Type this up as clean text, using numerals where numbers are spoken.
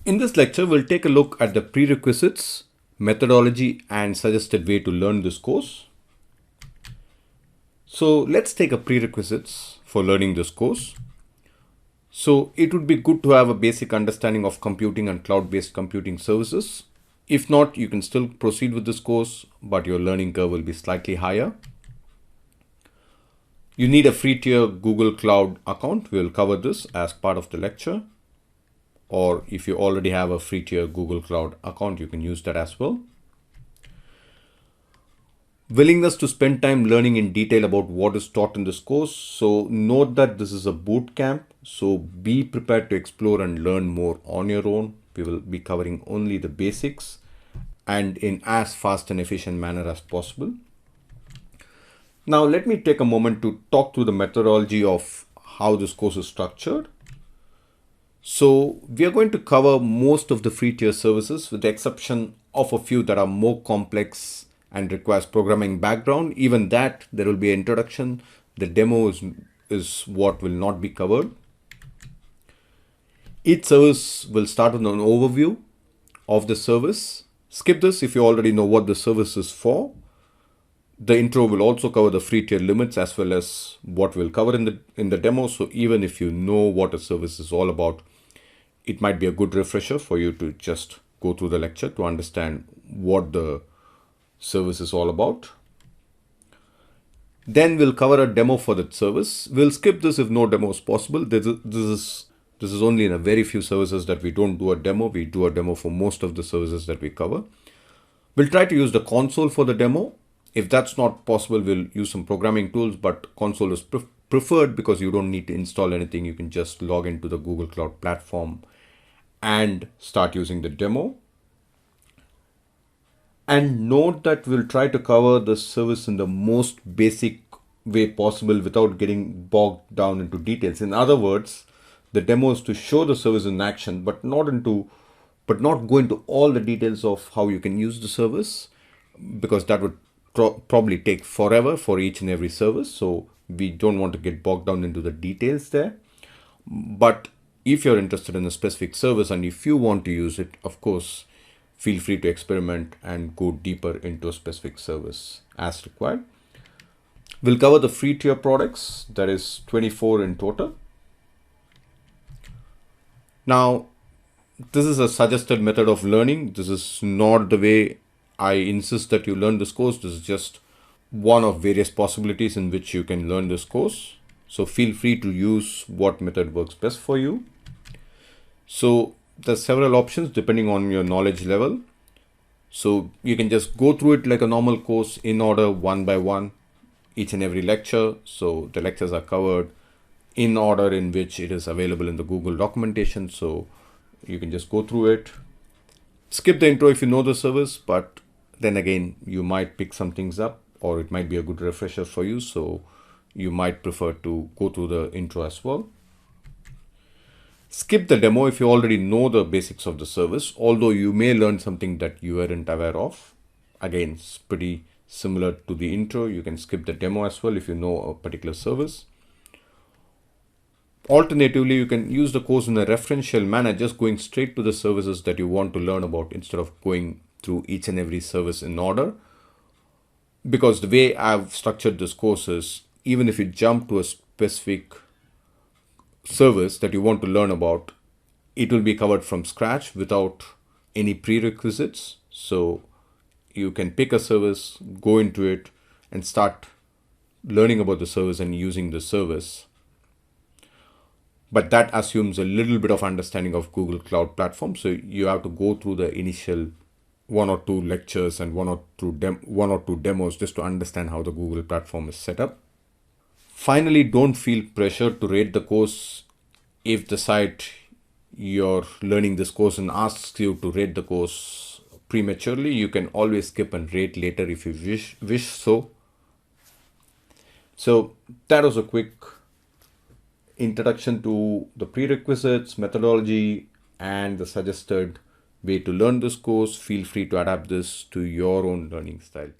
In this lecture, we'll take a look at the prerequisites, methodology, and suggested way to learn this course. So let's take a prerequisites for learning this course. So it would be good to have a basic understanding of computing and cloud-based computing services. If not, you can still proceed with this course, but your learning curve will be slightly higher. You need a free tier Google Cloud account. We'll cover this as part of the lecture. Or if you already have a free tier Google Cloud account, you can use that as well. Willingness to spend time learning in detail about what is taught in this course. So note that this is a boot camp. So be prepared to explore and learn more on your own. We will be covering only the basics and in as fast and efficient manner as possible. Now let me take a moment to talk through the methodology of how this course is structured. So we are going to cover most of the free tier services with the exception of a few that are more complex and requires programming background. Even that, there will be an introduction. The demo is what will not be covered. Each service will start with an overview of the service. Skip this if you already know what the service is for. The intro will also cover the free tier limits as well as what we'll cover in the demo. So even if you know what a service is all about, it might be a good refresher for you to just go through the lecture to understand what the service is all about. Then we'll cover a demo for that service. We'll skip this if no demo is possible. This is only in a very few services that we don't do a demo. We do a demo for most of the services that we cover. We'll try to use the console for the demo. If that's not possible, we'll use some programming tools, but console is preferred because you don't need to install anything. You can just log into the Google Cloud platform and start using the demo. And note that we'll try to cover the service in the most basic way possible without getting bogged down into details. In other words, the demo is to show the service in action, but not go into all the details of how you can use the service, because that would probably take forever for each and every service. So we don't want to get bogged down into the details there. But if you're interested in a specific service and if you want to use it, of course, feel free to experiment and go deeper into a specific service as required. We'll cover the free tier products, that is 24 in total. Now, this is a suggested method of learning. This is not the way I insist that you learn this course. This is just one of various possibilities in which you can learn this course. So feel free to use what method works best for you. So there's several options depending on your knowledge level. So you can just go through it like a normal course in order, one by one, each and every lecture. So the lectures are covered in order in which it is available in the Google documentation. So you can just go through it. Skip the intro if you know the service, but then again, you might pick some things up or it might be a good refresher for you. So you might prefer to go through the intro as well. Skip the demo if you already know the basics of the service, although you may learn something that you weren't aware of. Again, it's pretty similar to the intro. You can skip the demo as well if you know a particular service. Alternatively, you can use the course in a referential manner, just going straight to the services that you want to learn about instead of going through each and every service in order. Because the way I've structured this course is, even if you jump to a specific service that you want to learn about, it will be covered from scratch without any prerequisites. So you can pick a service, go into it and start learning about the service and using the service. But that assumes a little bit of understanding of Google Cloud Platform. So you have to go through the initial one or two lectures and one or two demos just to understand how the Google platform is set up. Finally, don't feel pressured to rate the course. If the site you're learning this course and asks you to rate the course prematurely, you can always skip and rate later if you wish so. So that was a quick introduction to the prerequisites, methodology, and the suggested way to learn this course. Feel free to adapt this to your own learning style.